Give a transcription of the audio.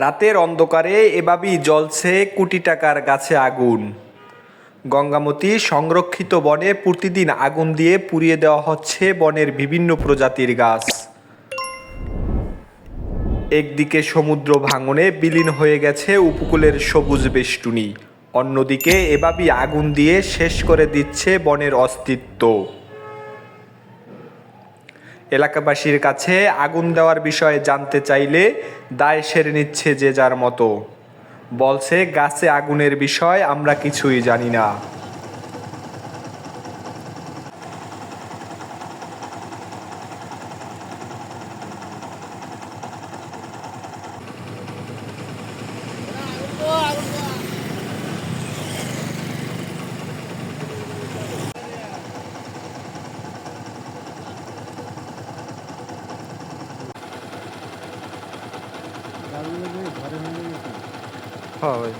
রাতের অন্ধকারে এভাবেই জ্বলছে কোটি টাকার গাছে আগুন। গঙ্গামতী সংরক্ষিত বনে প্রতিদিন আগুন দিয়ে পুড়িয়ে দেওয়া হচ্ছে বনের বিভিন্ন প্রজাতির গাছ। একদিকে সমুদ্র ভাঙনে বিলীন হয়ে গেছে উপকূলের সবুজ বেষ্টনী, অন্যদিকে এভাবেই আগুন দিয়ে শেষ করে দিচ্ছে বনের অস্তিত্ব। এলাকাবাসীর কাছে আগুন দেওয়ার বিষয়ে জানতে চাইলে দায় সেরে নিচ্ছে যে যার মতো। বলছে গাছে আগুনের বিষয় আমরা কিছুই জানি না। গাছগুলো যে ঘরে ভেঙে গেছে। হয়